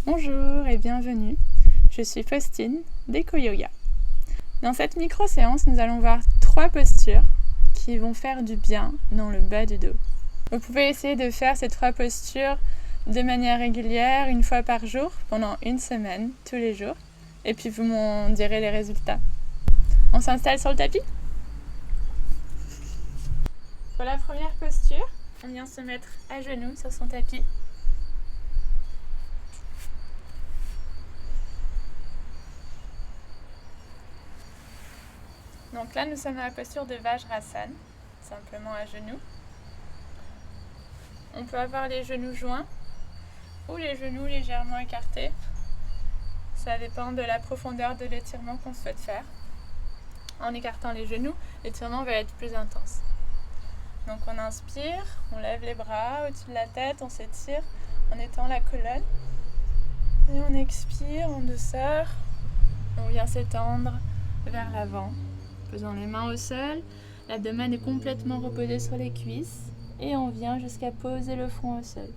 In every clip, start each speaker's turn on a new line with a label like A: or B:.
A: Bonjour et bienvenue, je suis Faustine d'EcoYoga. Dans cette micro-séance, nous allons voir 3 postures qui vont faire du bien dans le bas du dos. Vous pouvez essayer de faire ces 3 postures de manière régulière, 1 fois par jour, pendant 1 semaine, tous les jours, et puis vous m'en direz les résultats. On s'installe sur le tapis. Pour la première posture, on vient se mettre à genoux sur son tapis. Donc là, nous sommes dans la posture de Vajrasana, simplement à genoux. On peut avoir les genoux joints ou les genoux légèrement écartés. Ça dépend de la profondeur de l'étirement qu'on souhaite faire. En écartant les genoux, l'étirement va être plus intense. Donc on inspire, on lève les bras au-dessus de la tête, on s'étire en étend la colonne. Et on expire en douceur, on vient s'étendre vers l'avant. Posant les mains au sol, l'abdomen est complètement reposé sur les cuisses et on vient jusqu'à poser le front au sol.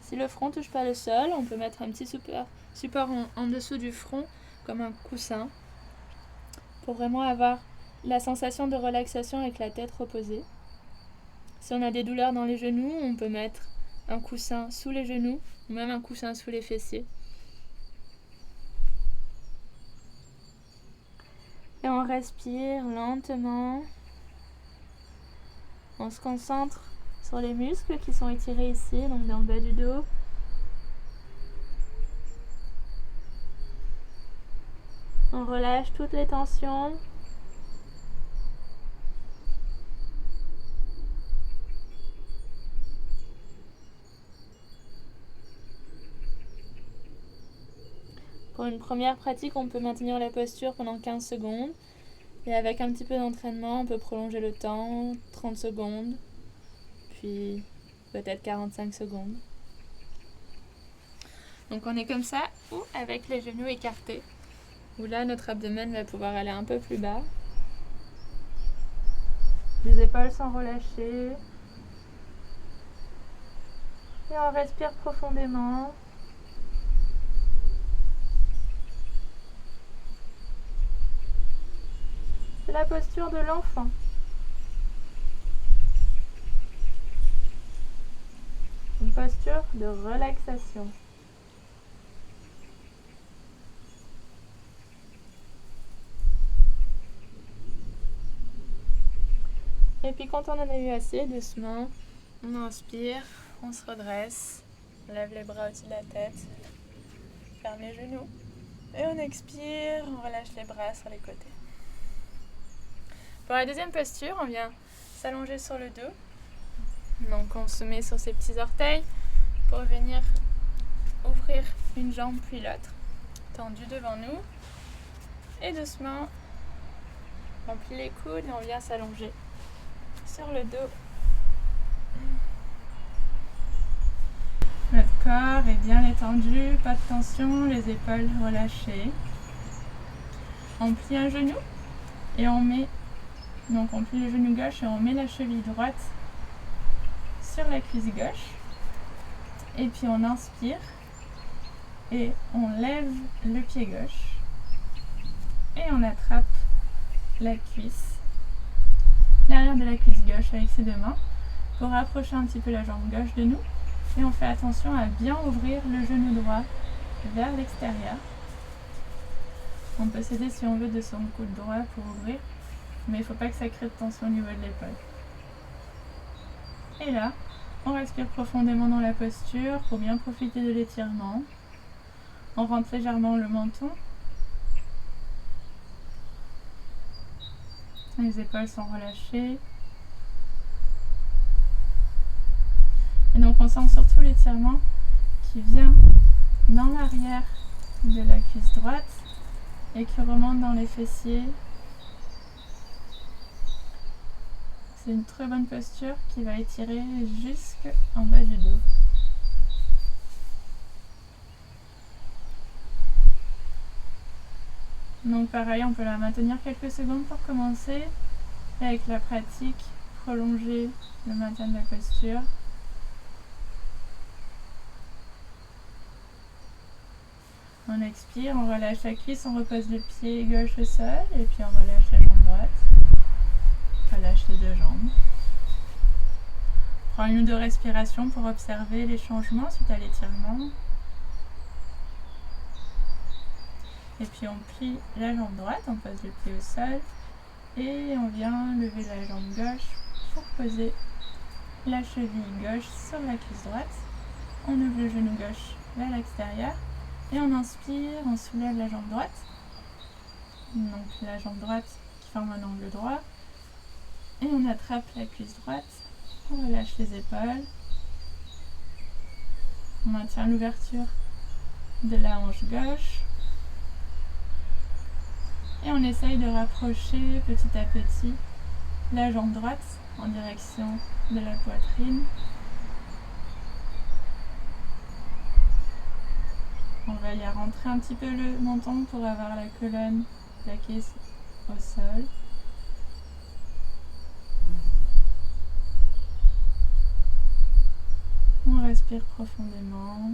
A: Si le front ne touche pas le sol, on peut mettre un petit support en dessous du front comme un coussin pour vraiment avoir la sensation de relaxation avec la tête reposée. Si on a des douleurs dans les genoux, on peut mettre un coussin sous les genoux ou même un coussin sous les fessiers. Et on respire lentement. On se concentre sur les muscles qui sont étirés ici, donc dans le bas du dos. On relâche toutes les tensions. Pour une première pratique, on peut maintenir la posture pendant 15 secondes. Et avec un petit peu d'entraînement, on peut prolonger le temps, 30 secondes, puis peut-être 45 secondes. Donc on est comme ça, ou avec les genoux écartés, où là notre abdomen va pouvoir aller un peu plus bas. Les épaules sont relâchées. Et on respire profondément. C'est la posture de l'enfant. Une posture de relaxation. Et puis quand on en a eu assez, doucement, on inspire, on se redresse, on lève les bras au-dessus de la tête, ferme les genoux. Et on expire, on relâche les bras sur les côtés. Pour la deuxième posture, on vient s'allonger sur le dos. Donc on se met sur ses petits orteils pour venir ouvrir une jambe puis l'autre, tendue devant nous. Et doucement, on plie les coudes et on vient s'allonger sur le dos. Notre corps est bien étendu, pas de tension, les épaules relâchées. On plie un genou et on plie le genou gauche et on met la cheville droite sur la cuisse gauche. Et puis on inspire et on lève le pied gauche et on attrape la cuisse, l'arrière de la cuisse gauche avec ses 2 mains pour rapprocher un petit peu la jambe gauche de nous. Et on fait attention à bien ouvrir le genou droit vers l'extérieur. On peut s'aider si on veut de son coude droit pour ouvrir, mais il ne faut pas que ça crée de tension au niveau de l'épaule. Et là, on respire profondément dans la posture pour bien profiter de l'étirement. On rentre légèrement le menton. Les épaules sont relâchées. Et donc on sent surtout l'étirement qui vient dans l'arrière de la cuisse droite et qui remonte dans les fessiers. C'est une très bonne posture qui va étirer jusqu'en bas du dos. Donc pareil, on peut la maintenir quelques secondes pour commencer. Et avec la pratique, prolonger le maintien de la posture. On expire, on relâche la cuisse, on repose le pied gauche au sol et puis on relâche la jambe droite. Relâche les deux jambes. Prends une ou deux respirations pour observer les changements suite à l'étirement. Et puis on plie la jambe droite, on pose le pied au sol et on vient lever la jambe gauche pour poser la cheville gauche sur la cuisse droite. On ouvre le genou gauche vers l'extérieur et on inspire, on soulève la jambe droite. Donc la jambe droite qui forme un angle droit. Et on attrape la cuisse droite, on relâche les épaules. On maintient l'ouverture de la hanche gauche. Et on essaye de rapprocher petit à petit la jambe droite en direction de la poitrine. On va y rentrer un petit peu le menton pour avoir la colonne plaquée au sol. On respire profondément.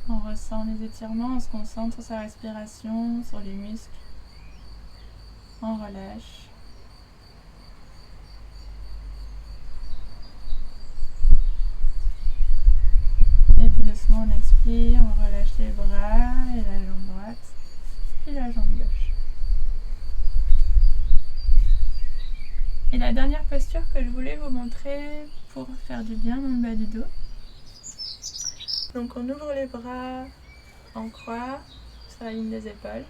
A: On ressent les étirements, on se concentre sur sa respiration, sur les muscles. On relâche. Et puis doucement on expire, on relâche les bras et la jambe droite, puis la jambe gauche. Et la dernière posture que je voulais vous montrer pour faire du bien dans le bas du dos. Donc on ouvre les bras en croix sur la ligne des épaules.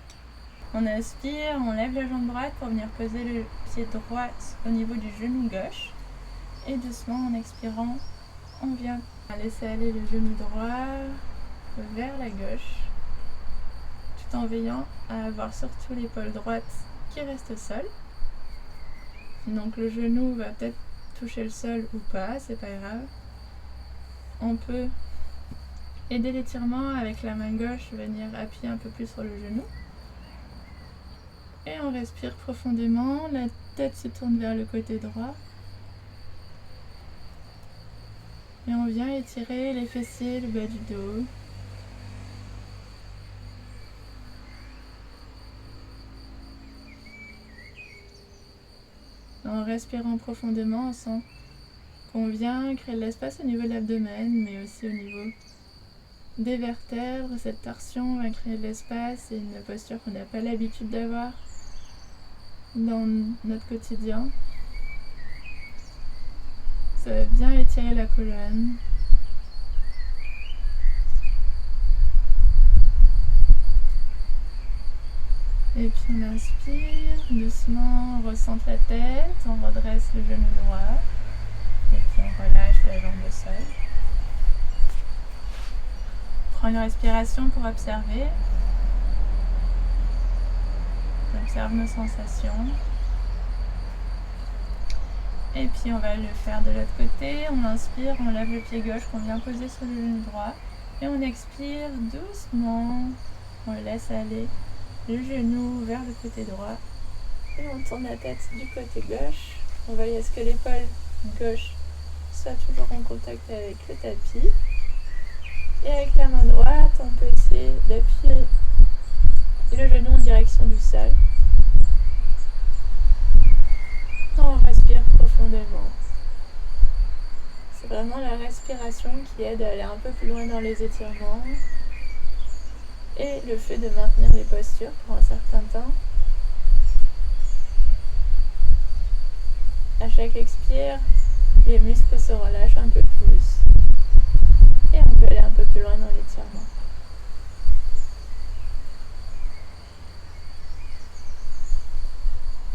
A: On aspire, on lève la jambe droite pour venir poser le pied droit au niveau du genou gauche. Et doucement en expirant, on vient laisser aller le genou droit vers la gauche, tout en veillant à avoir surtout l'épaule droite qui reste au sol. Donc le genou va peut-être toucher le sol ou pas, c'est pas grave. On peut aider l'étirement avec la main gauche, venir appuyer un peu plus sur le genou. Et on respire profondément, la tête se tourne vers le côté droit. Et on vient étirer les fessiers, le bas du dos. En respirant profondément, on sent qu'on vient créer de l'espace au niveau de l'abdomen, mais aussi au niveau des vertèbres. Cette torsion va créer de l'espace et une posture qu'on n'a pas l'habitude d'avoir dans notre quotidien. Ça va bien étirer la colonne. Et puis on inspire, doucement on ressente la tête, on redresse le genou droit. Et puis on relâche la jambe au sol. Prends une respiration pour observer. On observe nos sensations. Et puis on va le faire de l'autre côté. On inspire, on lève le pied gauche qu'on vient poser sur le genou droit. Et on expire doucement. On laisse aller le genou vers le côté droit. Et on tourne la tête du côté gauche. On veille à ce que l'épaule gauche soit toujours en contact avec le tapis. Et avec la main droite, on peut essayer d'appuyer le genou en direction du sol. On respire profondément. C'est vraiment la respiration qui aide à aller un peu plus loin dans les étirements. Et le fait de maintenir les postures pour un certain temps. À chaque expire, les muscles se relâchent un peu plus. Et on peut aller un peu plus loin dans l'étirement.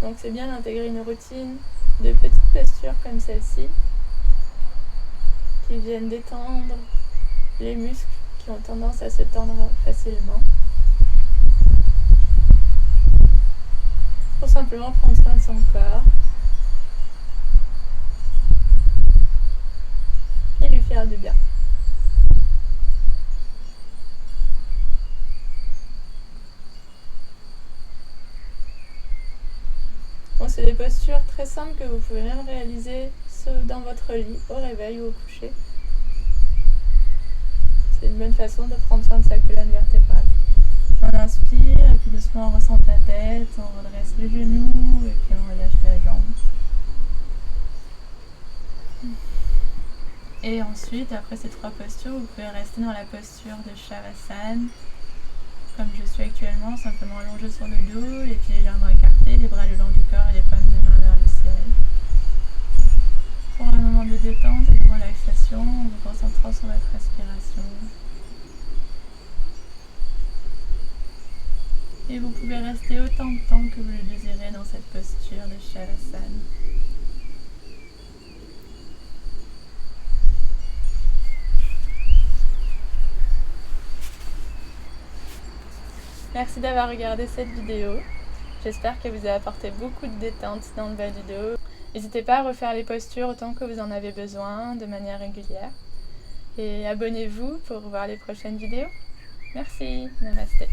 A: Donc c'est bien d'intégrer une routine de petites postures comme celle-ci qui viennent détendre les muscles qui ont tendance à se tendre facilement. Pour simplement prendre soin de son corps et lui faire du bien. C'est des postures très simples que vous pouvez même réaliser dans votre lit, au réveil ou au coucher. C'est une bonne façon de prendre soin de sa colonne vertébrale. On inspire et puis doucement on ressent la tête, on redresse les genoux et puis on relâche la jambe. Et ensuite, après ces 3 postures, vous pouvez rester dans la posture de Shavasana, comme je suis actuellement, simplement allongé sur le dos, les pieds légèrement écartés, les bras le long du corps et les paumes des mains vers le ciel. Pour un moment de détente et de relaxation, en vous concentrant sur votre respiration. Et vous pouvez rester autant de temps que vous le désirez dans cette posture de Shavasana. Merci d'avoir regardé cette vidéo. J'espère qu'elle vous a apporté beaucoup de détente dans le bas du dos. N'hésitez pas à refaire les postures autant que vous en avez besoin, de manière régulière. Et abonnez-vous pour voir les prochaines vidéos. Merci, namasté.